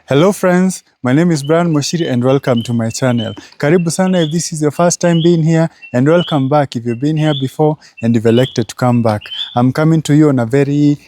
Hello friends, my name is Muchiri and welcome to my channel. Karibu sana if this is your first time being here, and welcome back if you've been here before and you've elected to come back. I'm coming to you on a very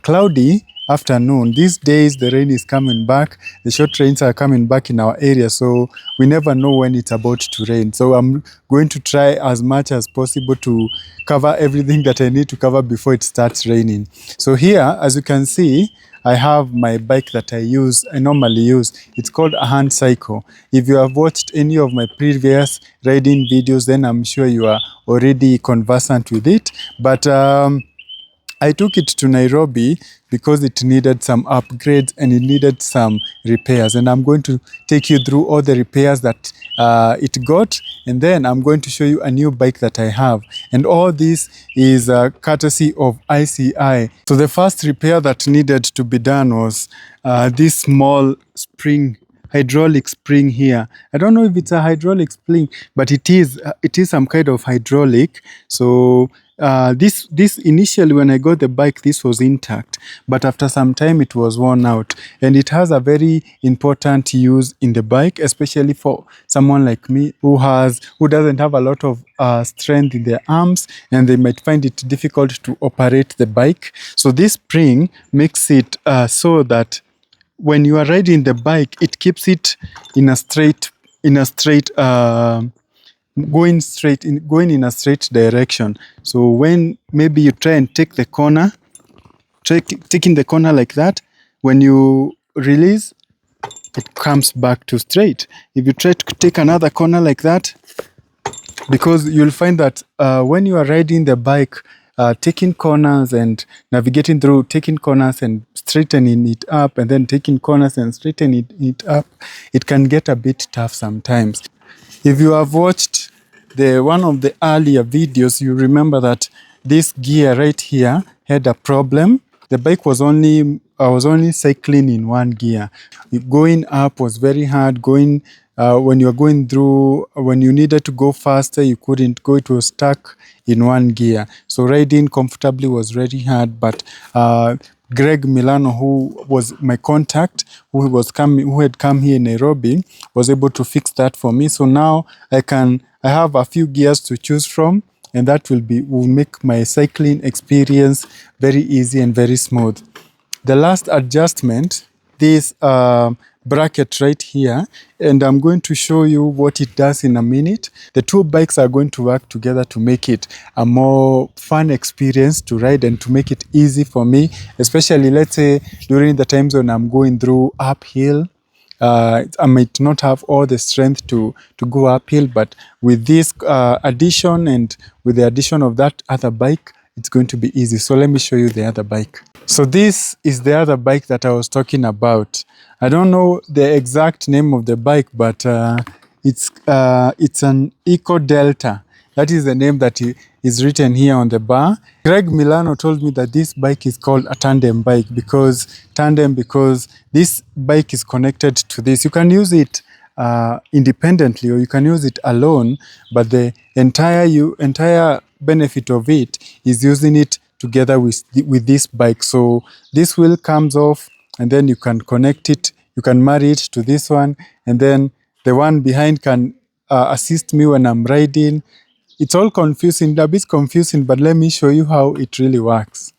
cloudy afternoon. These days the rain is coming back, the short rains are coming back in our area, so we never know when it's about to rain. So I'm going to try as much as possible to cover everything that I need to cover before it starts raining. So here, as you can see, I have my bike that I normally use. It's called a hand cycle. If you have watched any of my previous riding videos, then I'm sure you are already conversant with it. But I took it to Nairobi because it needed some upgrades and it needed some repairs. And I'm going to take you through all the repairs that it got. And then I'm going to show you a new bike that I have. And all this is courtesy of ICI. So the first repair that needed to be done was this small spring, hydraulic spring here. I don't know if it's a hydraulic spring, but it is some kind of hydraulic. So this initially, when I got the bike, this was intact, but after some time it was worn out, and it has a very important use in the bike, especially for someone like me who doesn't have a lot of strength in their arms, and they might find it difficult to operate the bike. So this spring makes it so that when you are riding the bike, it keeps it in a straight going in a straight direction. So when maybe you try and take the corner, taking the corner like that, when you release, it comes back to straight. If you try to take another corner like that, because you'll find that when you are riding the bike, taking corners and navigating through, taking corners and straightening it up, and then taking corners and straightening it up, it can get a bit tough sometimes. If you have watched one of the earlier videos, you remember that this gear right here had a problem. The bike was I was only cycling in one gear. Going up was very hard. When you were going through, when you needed to go faster, you couldn't go. It was stuck in one gear. So riding comfortably was very hard. But Greg Milano, who was my contact, who had come here in Nairobi, was able to fix that for me. So now I have a few gears to choose from, and that will make my cycling experience very easy and very smooth. The last adjustment, this bracket right here, and I'm going to show you what it does in a minute. The two bikes are going to work together to make it a more fun experience to ride and to make it easy for me, especially let's say during the times when I'm going through uphill. I might not have all the strength to go uphill, but with this addition and with the addition of that other bike, it's going to be easy. So let me show you the other bike. So this is the other bike that I was talking about. I don't know the exact name of the bike, but it's an Eco Delta. That is the name that is written here on the bar. Greg Milano told me that this bike is called a tandem bike because this bike is connected to this. You can use it independently or you can use it alone, but the entire benefit of it is using it together with this bike. So this wheel comes off and then you can connect it, you can marry it to this one, and then the one behind can assist me when I'm riding. It's all confusing, a bit confusing, but let me show you how it really works.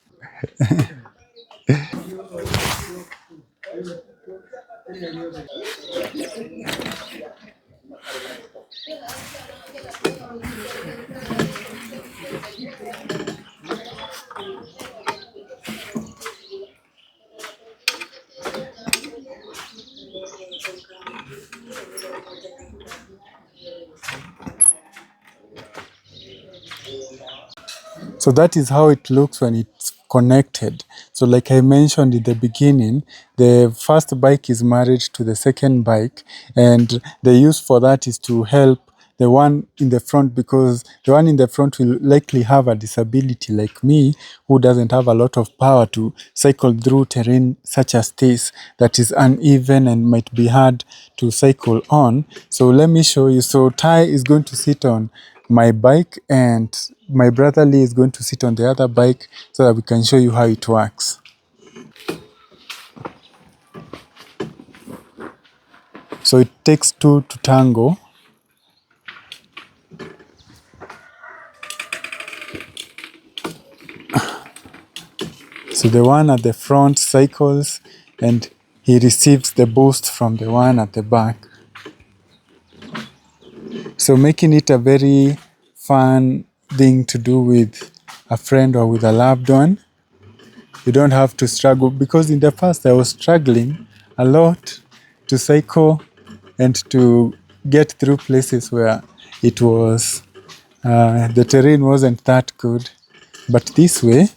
So that is how it looks when it's connected. So like I mentioned in the beginning, the first bike is married to the second bike, and the use for that is to help the one in the front, because the one in the front will likely have a disability like me, who doesn't have a lot of power to cycle through terrain such as this that is uneven and might be hard to cycle on. So let me show you. So Ty is going to sit on my bike and my brother Lee is going to sit on the other bike so that we can show you how it works. So it takes two to tango. So the one at the front cycles and he receives the boost from the one at the back. So making it a very fun thing to do with a friend or with a loved one. You don't have to struggle, because in the past I was struggling a lot to cycle and to get through places where it was the terrain wasn't that good. But this way,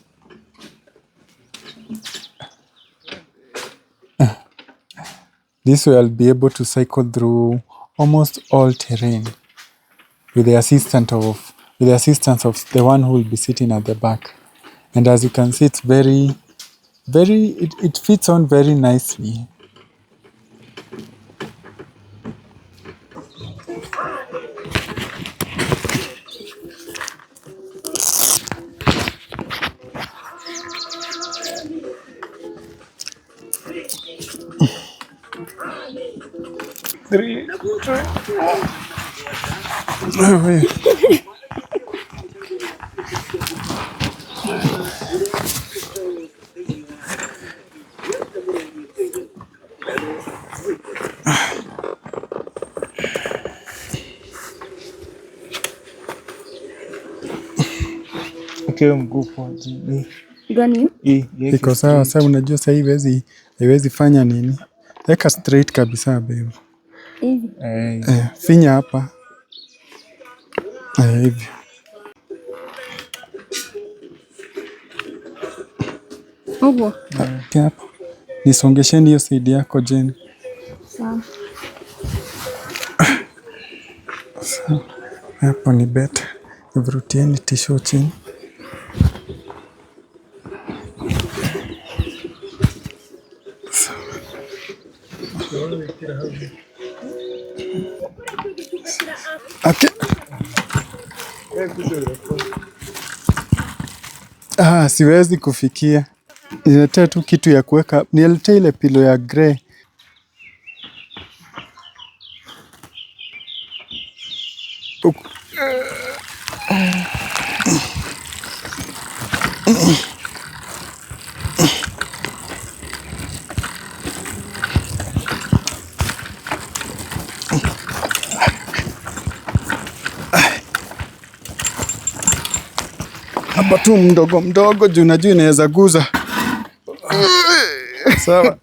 I'll be able to cycle through almost all terrain with the assistance of the one who will be sitting at the back. And as you can see, it's it fits on very nicely. Iko sawa. Sasa unajua sasa haiwezi fanya nini? Weka straight kabisa babe. Finya hapa. Hivi. Hapa. Nisongesheni hiyo side yako Jen. Sawa. Hapo ni better. Vrutieni tisho chini. Okay. Siwezi kufikia. Niletea tu kitu ya kuweka. Niletea ile pilo ya grey. Hapa tu mdogo mdogo juu najua inaweza guza. Sawa.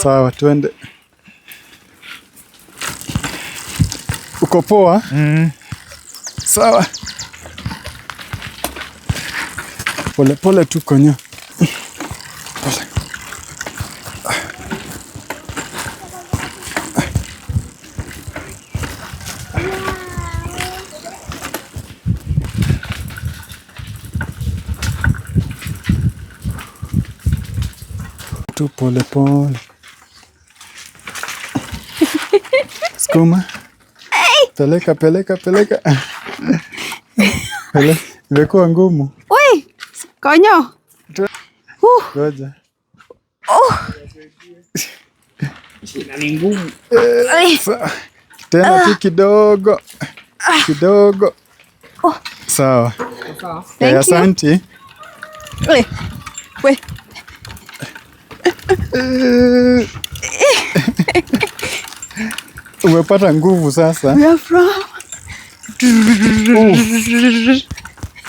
Sawa, twende. Uko poa? Sawa. Pole pole tu konyo. Pole. Tu pole pole. Skuma. Peleka. Imekuwa ngumu. Oi, konyo. Ngoja. Ni ngumu. Tena tu kidogo. Sawa. Asante. We. Umepata nguvu sasa. We are from.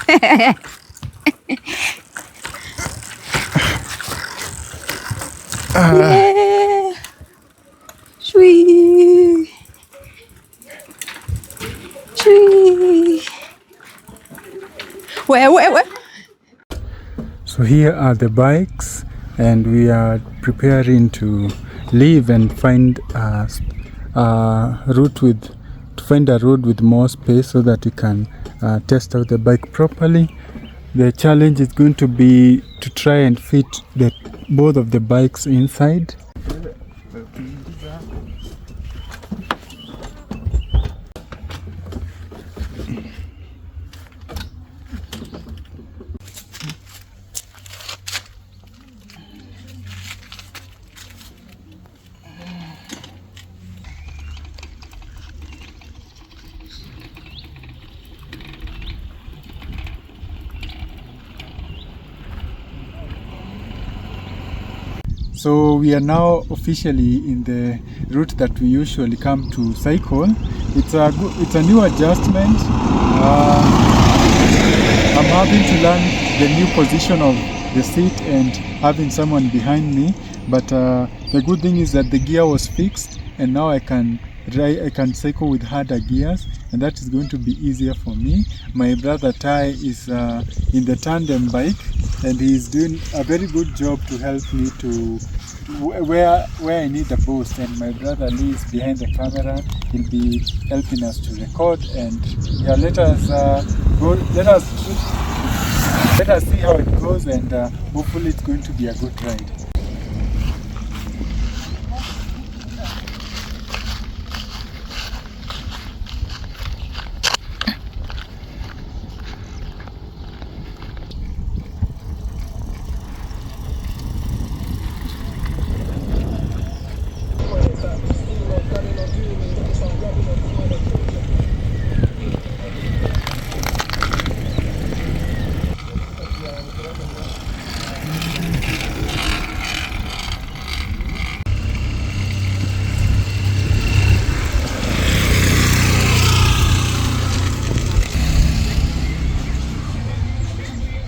Yeah. Sweet. Where? So here are the bikes, and we are preparing to leave and find a road with more space so that we can test out the bike properly. The challenge is going to be to try and fit both of the bikes inside. So we are now officially in the route that we usually come to cycle. It's a new adjustment. I'm having to learn the new position of the seat and having someone behind me. But the good thing is that the gear was fixed, and now I can cycle with harder gears, and that is going to be easier for me. My brother Tai is in the tandem bike, and he is doing a very good job to help me to where I need a boost, and my brother Lee is behind the camera. He'll be helping us to record, and yeah, let us see how it goes, and hopefully it's going to be a good ride.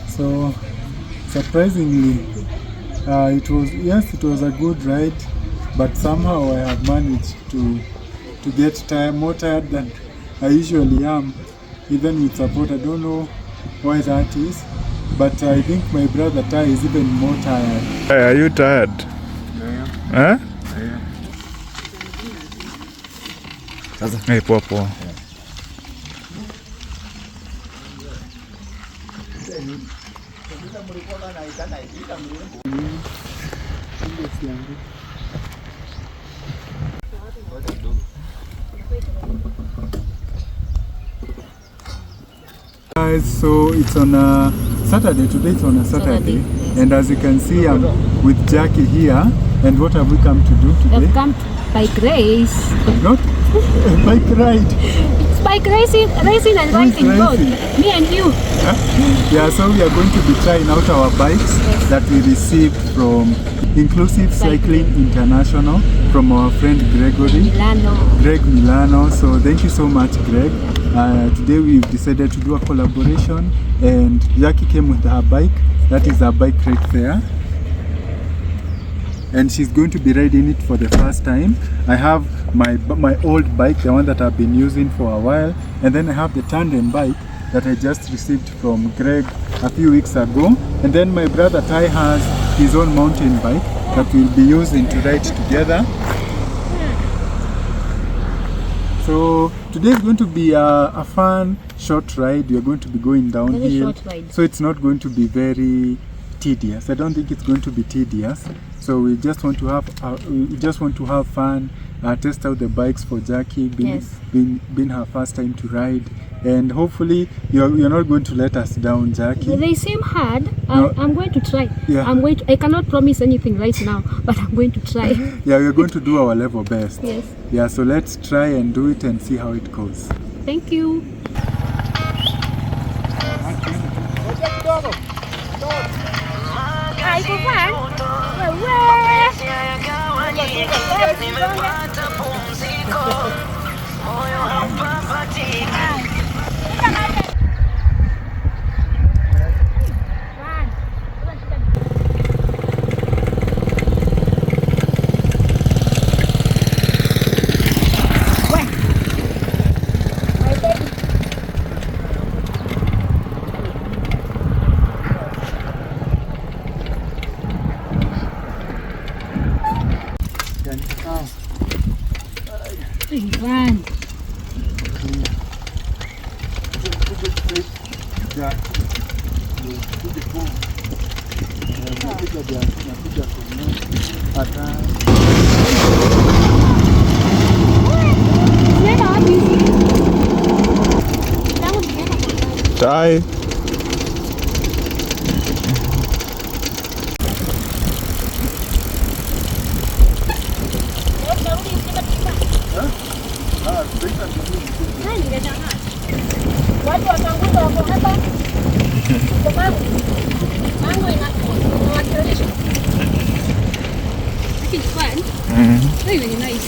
So surprisingly, it was a good ride, but somehow I have managed to get more tired than I usually am, even with support. I don't know why that is, but I think my brother Tai is even more tired. Hey, are you tired? Yeah. Huh? Hey, poa. Guys, so it's on a Saturday. Today it's on a Saturday. And as you can see, I'm with Jackie here. And what have we come to do today? We've come by grace. Not bike ride. It's bike racing and riding both. Me and you. Yeah, so we are going to be trying out our bikes that we received from Inclusive Cycling International from our friend Greg Milano. So thank you so much, Greg. Today we've decided to do a collaboration, and Jackie came with her bike. That is her bike right there, and she's going to be riding it for the first time. I have my old bike, the one that I've been using for a while, and then I have the tandem bike that I just received from Greg a few weeks ago, and then my brother Tai has his own mountain bike that we'll be using to ride together. So today is going to be a fun short ride. We are going to be going downhill, so it's not going to be very tedious. I don't think it's going to be tedious. So we just want to have fun, test out the bikes for Jackie, being her first time to ride, and hopefully you're not going to let us down, Jackie. They seem hard. No. I'm going to try. Yeah. I cannot promise anything right now, but I'm going to try. Yeah, we're going to do our level best. Yes. Yeah, so let's try and do it and see how it goes. Thank you. Run. Tai. Very, very nice.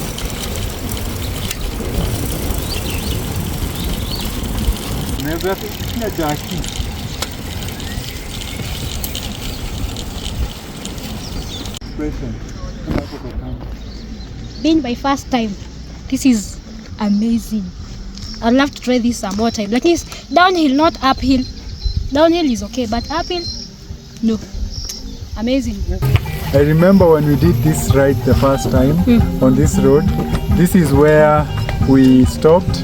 Being my first time, this is amazing. I'd love to try this some more time. Like it's downhill, not uphill. Downhill is okay, but uphill, no. Amazing. I remember when we did this ride the first time on this road. This is where we stopped,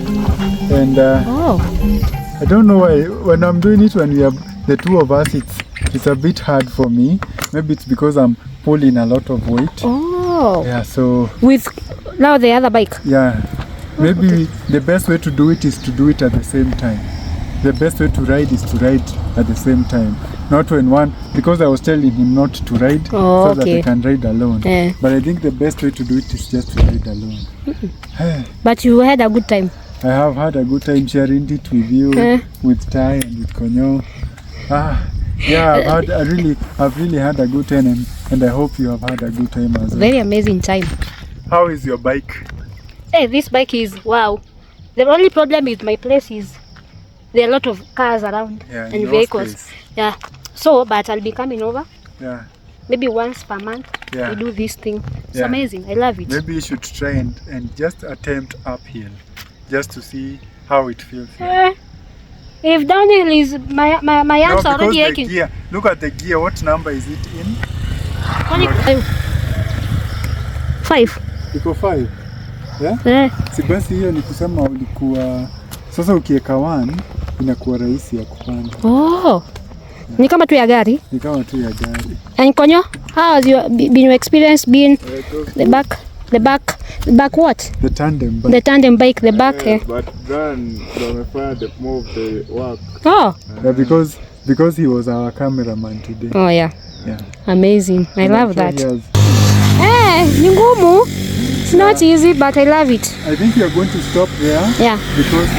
and I don't know why when I'm doing it when we are the two of us, it's a bit hard for me. Maybe it's because I'm pulling a lot of weight. Oh. Yeah, so With now the other bike. yeah, maybe the best way to do it is to do it at the same time. The best way to ride is to ride at the same time. Not when one, because I was telling him not to ride so that I can ride alone. Yeah. But I think the best way to do it is just to ride alone. But you had a good time. I have had a good time sharing it with you, with Tai and with Konyo. Yeah, I've really had a good time, and I hope you have had a good time as well. Very amazing time. How is your bike? Hey, this bike is wow. The only problem with my place is there are a lot of cars around and no vehicles. space. Yeah. So, but I'll be coming over. Yeah. Maybe once per month. Yeah. We do this thing. It's Yeah. amazing. I love it. Maybe you should try and just attempt uphill, just to see how it feels. If downhill is my arms are already the aching. gear. Look at the gear. What number is it in? Only 5. Iko 5. Yeah? Yeah. Si basi hiyo ni kusema ulikuwa sasa ukiweka 1 inakuwa rahisi ya kupanda. Oh. Ni kama tu ya gari. Ni kama tu ya gari. And Konyo, how has your experience been? The back what? The tandem bike. The tandem bike, the back. But then wamefanya the move the work. Oh. Yeah, because he was our cameraman today. Oh yeah. Yeah. Amazing. I And love I'm sure that. he has- Ni ngumu. It's not easy, but I love it. I think you're going to stop there. Yeah. Because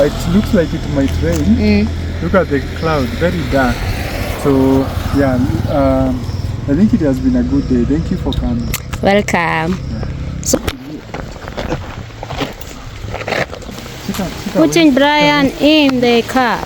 it looks like it might rain. Look at the cloud, very dark. So yeah, I think it has been a good day. Thank you for coming. Welcome. Putting Brian in the car.